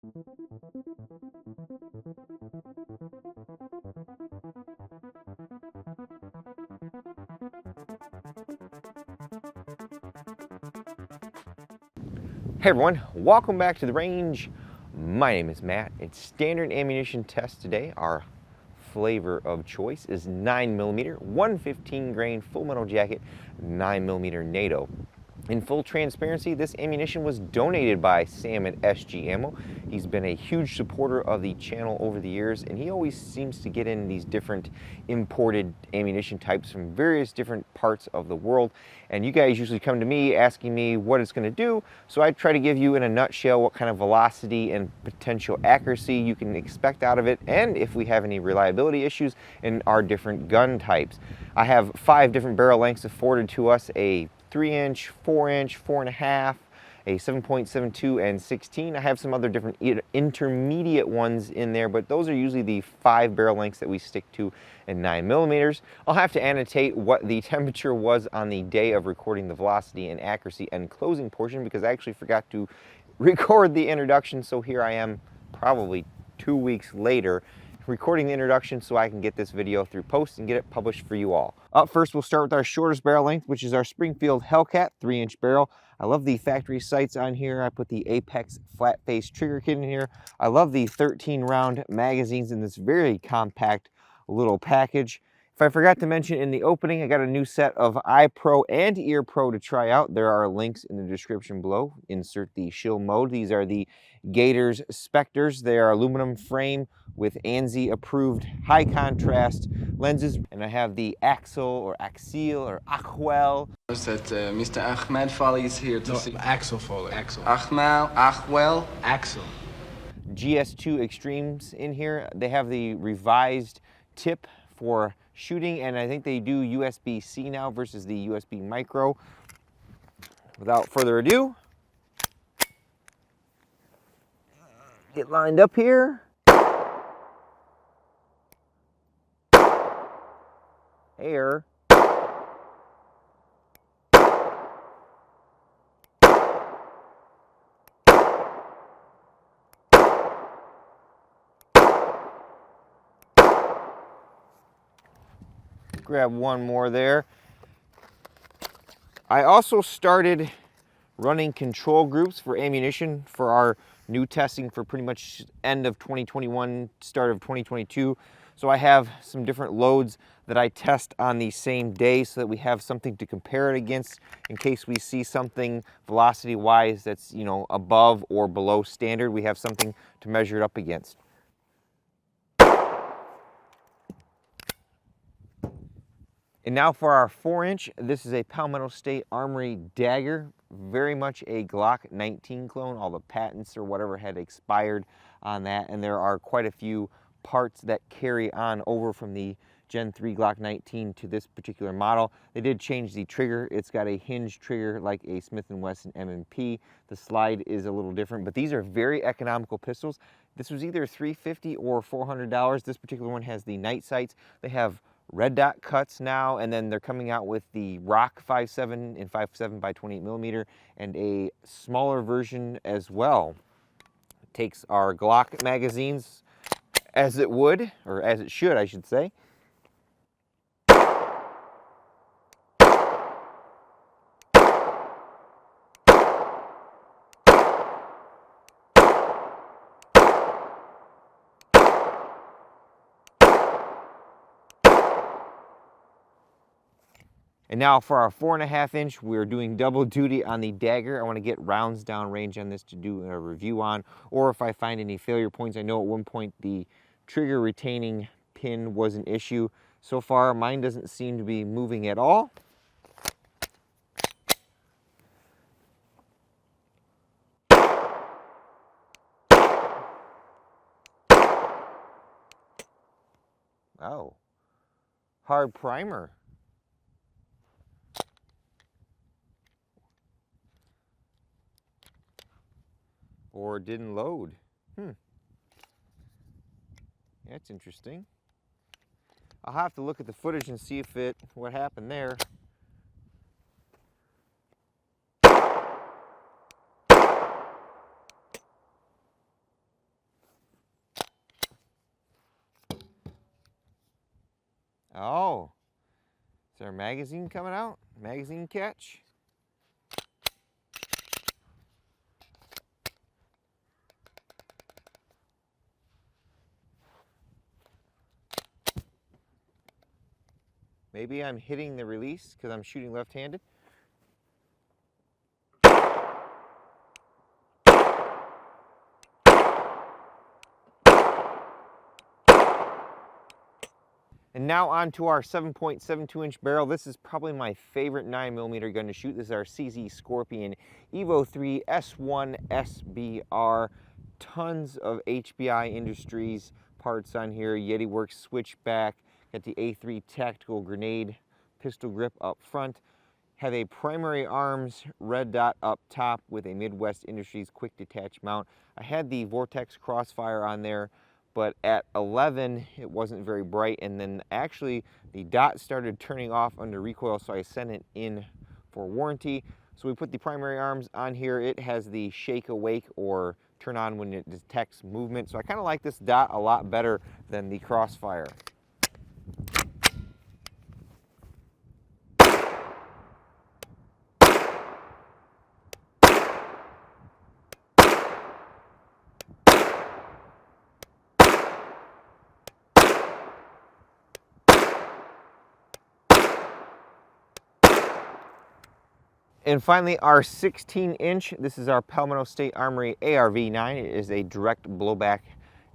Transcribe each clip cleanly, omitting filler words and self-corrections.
Hey everyone, welcome back to the range. My name is Matt. It's standard ammunition test today. Our flavor of choice is 9mm, 115 grain full metal jacket, 9mm NATO. In full transparency, this ammunition was donated by Sam at S.G. Ammo. He's been a huge supporter of the channel over the years, and he always seems to get in these different imported ammunition types from various different parts of the world. And you guys usually come to me asking me what it's going to do, so I try to give you in a nutshell what kind of velocity and potential accuracy you can expect out of it, and if we have any reliability issues in our different gun types. I have 5 different barrel lengths afforded to us: a 3-inch, 4-inch, 4.5, a 7.72, and 16. I have some other different intermediate ones in there, but those are usually the 5 barrel lengths that we stick to in 9mm. I'll have to annotate what the temperature was on the day of recording the velocity and accuracy and closing portion, because I actually forgot to record the introduction, so here I am probably 2 weeks later recording the introduction so I can get this video through post and get it published for you all. Up first, we'll start with our shortest barrel length, which is our Springfield Hellcat 3-inch barrel. I love the factory sights on here. I put the Apex flat face trigger kit in here. I love the 13-round magazines in this very compact little package. If I forgot to mention in the opening, I got a new set of Eye Pro and Ear Pro to try out. There are links in the description below. Insert the shill mode. These are the Gators Spectres. They are aluminum frame with A.N.Z.E approved high contrast lenses. And I have the Axel or Axial or Achwell. That Mr. Ahmed Foley is here to see. Axel Foley. Axel. Achwell. Axel. GS2 Extremes in here. They have the revised tip for shooting, and I think they do USB-C now versus the USB micro. Without further ado, get lined up here. Air. Grab one more there. I also started running control groups for ammunition for our new testing for pretty much end of 2021, start of 2022. So I have some different loads that I test on the same day so that we have something to compare it against in case we see something velocity wise that's, you know, above or below standard. We have something to measure it up against. And now for our 4-inch, this is a Palmetto State Armory Dagger, very much a Glock 19 clone. All the patents or whatever had expired on that, and there are quite a few parts that carry on over from the Gen 3 Glock 19 to this particular model. They did change the trigger. It's got a hinge trigger like a Smith & Wesson M&P. The slide is a little different, but these are very economical pistols. This was either $350 or $400. This particular one has the night sights. They have red dot cuts now, and then they're coming out with the Rock 5.7 and 5.7 by 28mm and a smaller version as well. It takes our Glock magazines as it would, or as it should, I should say. And now for our 4.5-inch, we're doing double duty on the Dagger. I want to get rounds down range on this to do a review on, or if I find any failure points. I know at one point the trigger retaining pin was an issue. So far, mine doesn't seem to be moving at all. Oh, hard primer. Or didn't load. That's interesting. I'll have to look at the footage and see if what happened there. Oh, is there a magazine coming out? Magazine catch? Maybe I'm hitting the release because I'm shooting left-handed. And now on to our 7.72 inch barrel. This is probably my favorite 9mm gun to shoot. This is our CZ Scorpion Evo 3 S1 SBR. Tons of HBI Industries parts on here. Yeti Works switchback. Got the A3 tactical grenade pistol grip up front. Have a primary arms red dot up top with a Midwest Industries quick detach mount. I had the Vortex Crossfire on there, but at 11 it wasn't very bright, and then actually the dot started turning off under recoil, so I sent it in for warranty. So we put the primary arms on here. It has the shake awake or turn on when it detects movement, so I kind of like this dot a lot better than the Crossfire. And finally, our 16-inch. This is our Palmetto State Armory AR-V9. It is a direct blowback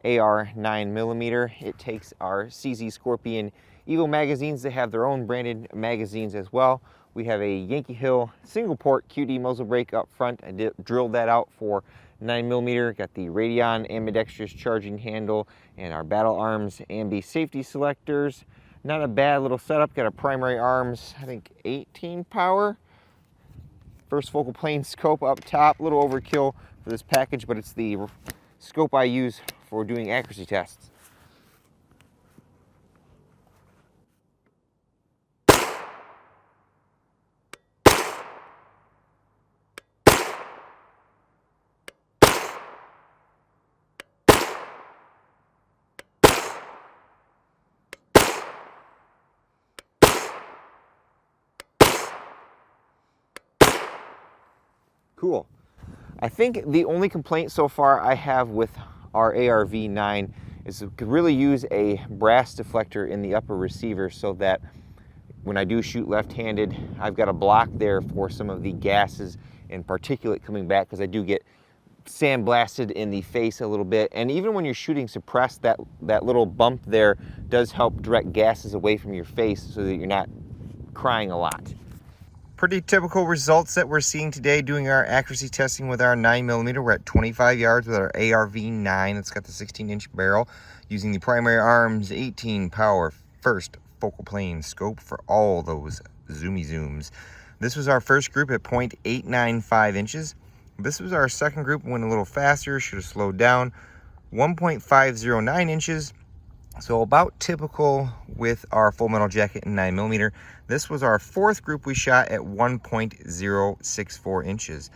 AR 9mm. It takes our CZ Scorpion Evo magazines. They have their own branded magazines as well. We have a Yankee Hill single port QD muzzle brake up front. I drilled that out for 9mm. Got the Radeon ambidextrous charging handle and our Battle Arms ambi safety selectors. Not a bad little setup. Got a primary arms, I think 18 power. First focal plane scope up top. A little overkill for this package, but it's the scope I use for doing accuracy tests. Cool. I think the only complaint so far I have with our AR-V9 is it could really use a brass deflector in the upper receiver so that when I do shoot left-handed, I've got a block there for some of the gases and particulate coming back, because I do get sandblasted in the face a little bit. And even when you're shooting suppressed, that little bump there does help direct gases away from your face so that you're not crying a lot. Pretty typical results that we're seeing today doing our accuracy testing with our 9mm. We're at 25 yards with our AR-V9. It's got the 16-inch barrel using the primary arms 18 power first focal plane scope for all those zooms. This was our first group at 0.895 inches. This was our second group, went a little faster, should have slowed down. 1.509 inches. So about typical with our full metal jacket and 9mm. This was our fourth group we shot at 1.064 inches.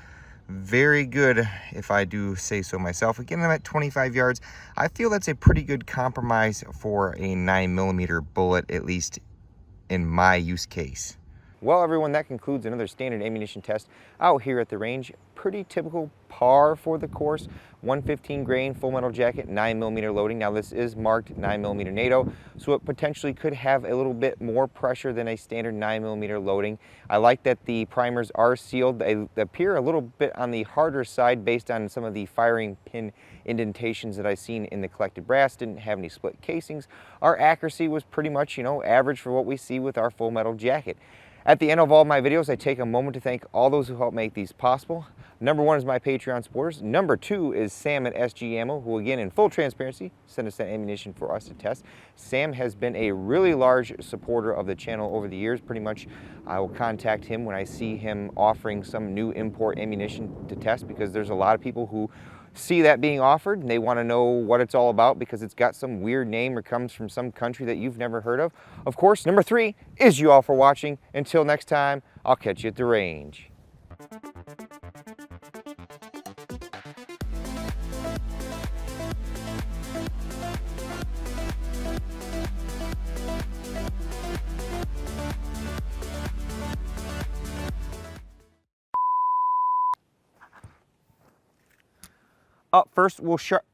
Very good, if I do say so myself. Again, I'm at 25 yards. I feel that's a pretty good compromise for a 9mm bullet, at least in my use case. Well, everyone, that concludes another standard ammunition test out here at the range. Pretty typical par for the course. 115 grain, full metal jacket, 9mm loading. Now this is marked 9mm NATO, so it potentially could have a little bit more pressure than a standard 9mm loading. I like that the primers are sealed. They appear a little bit on the harder side based on some of the firing pin indentations that I've seen in the collected brass. Didn't have any split casings. Our accuracy was pretty much, average for what we see with our full metal jacket. At the end of all my videos, I take a moment to thank all those who help make these possible. Number one is my Patreon supporters. Number two is Sam at SG Ammo, who again, in full transparency, sent us that ammunition for us to test. Sam has been a really large supporter of the channel over the years. Pretty much, I will contact him when I see him offering some new import ammunition to test, because there's a lot of people who see that being offered and they want to know what it's all about because it's got some weird name or comes from some country that you've never heard of. Of course, number three is you all for watching. Until next time, I'll catch you at the range. Up first, we'll sharp.